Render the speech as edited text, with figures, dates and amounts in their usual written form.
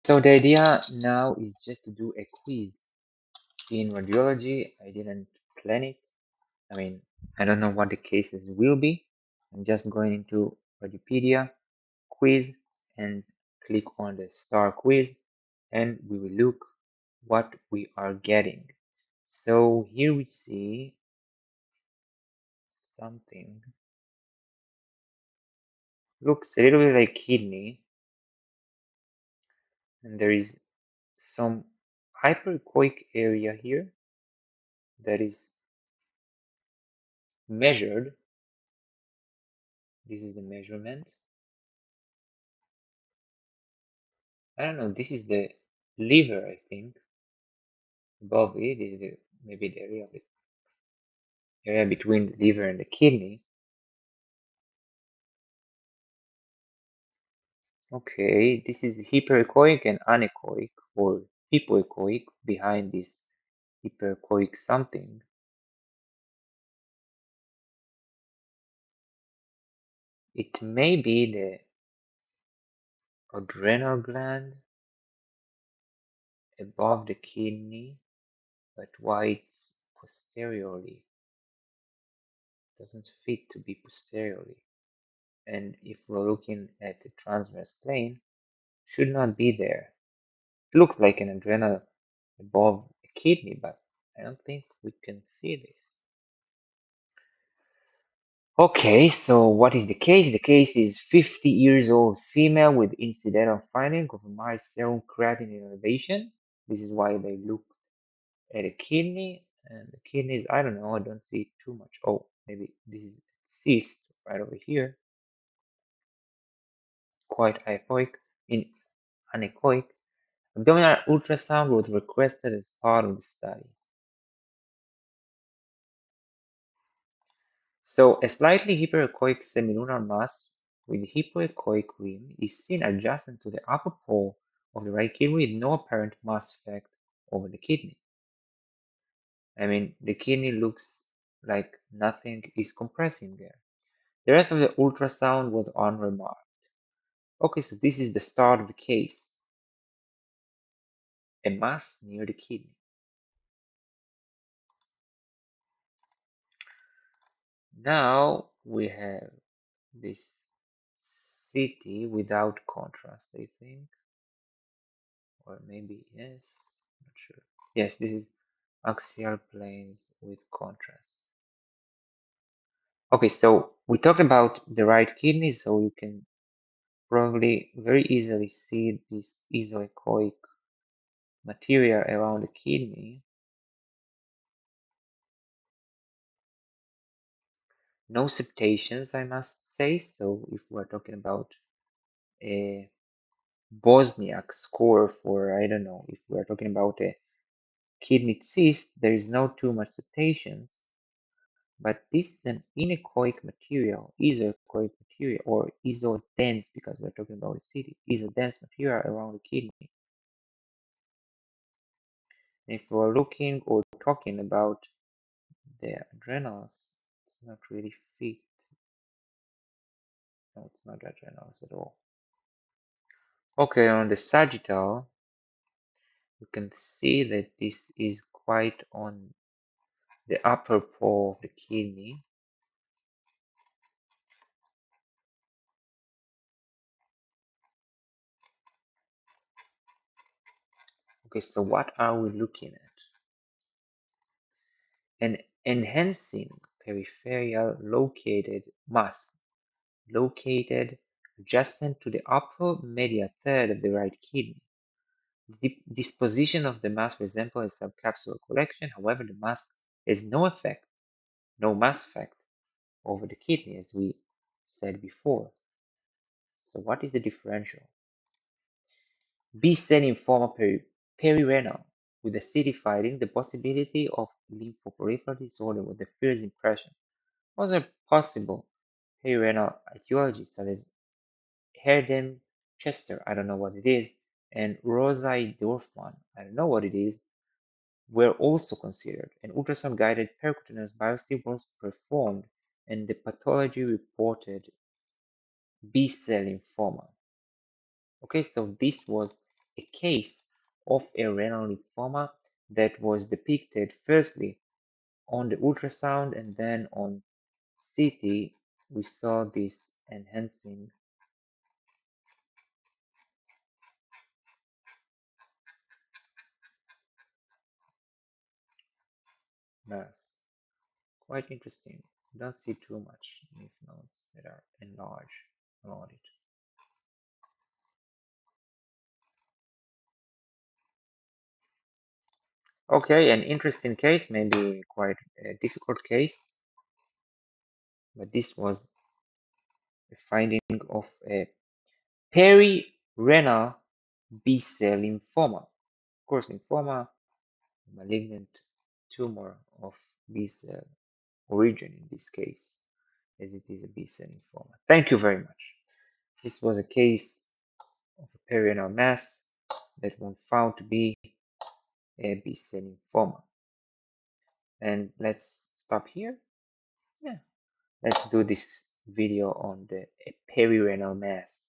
So the idea now is just to do a quiz. In radiology, I didn't plan it. I mean, I don't know what the cases will be. I'm just going into Radiopedia quiz and click on the star quiz and we will look what we are getting. So here we see something looks a little bit like kidney, and there is some hyperechoic area here that is measured. This is the measurement. I don't know, this is the liver, I think. Above it is maybe the area between the liver and the kidney. Okay, this is hyperechoic and anechoic, or hypoechoic behind this hyperechoic something. It may be the adrenal gland above the kidney, but why it's posteriorly? Doesn't fit to be posteriorly. And if we're looking at the transverse plane, should not be there. It looks like an adrenal above the kidney, but I don't think we can see this. Okay, so what is the case? The case is 50 years old female with incidental finding of a mild serum creatinine elevation. This is why they look at a kidney, and the kidneys, I don't know, I don't see too much. Oh, maybe this is cyst right over here, quite hypoic in anechoic. Abdominal ultrasound was requested as part of the study. So a slightly hyperechoic semilunar mass with hypoechoic rim is seen adjacent to the upper pole of the right kidney with no apparent mass effect over the kidney. I mean, the kidney looks like nothing is compressing there. The rest of the ultrasound was unremarked. Okay, so this is the start of the case. A mass near the kidney. Now we have this city without contrast, I think. Or maybe yes, not sure. Yes, this is axial planes with contrast. Okay, so we talked about the right kidney, so you can probably very easily see this isoechoic material around the kidney. No septations, I must say. So if we're talking about a Bosniak score for, I don't know, if we're talking about a kidney cyst, there is no too much septations. But this is an inechoic material, isoechoic material, or isodense, because we're talking about a city, isodense material around the kidney. And if we're looking or talking about the adrenals, it's not really fit. No, it's not adrenals at all. Okay, on the sagittal, you can see that this is quite on the upper pole of the kidney. Okay, so what are we looking at? An enhancing peripheral located mass located adjacent to the upper medial third of the right kidney. The disposition of the mass resembles a subcapsular collection. However, the mass has no mass effect over the kidney, as we said before. So what is the differential? B-cell lymphoma perirenal with the city finding the possibility of lymphoperipheral disorder with the first impression. Other possible perirenal etiologies such as Herden Chester, I don't know what it is, and Rosai Dorfman, I don't know what it is, were also considered. An ultrasound-guided percutaneous biopsy was performed and the pathology reported B-cell lymphoma. Okay, so this was a case of a renal lymphoma that was depicted firstly on the ultrasound and then on CT. We saw this enhancing mass. Quite interesting. Don't see too much lymph nodes that are enlarged around it. Okay, an interesting case, maybe quite a difficult case, but this was a finding of a perirenal B-cell lymphoma. Of course, lymphoma, malignant tumor of B-cell origin in this case, as it is a B-cell lymphoma. Thank you very much. This was a case of a perirenal mass that was found to be a B-cell lymphoma. And let's stop here. Yeah, let's do this video on the perirenal mass.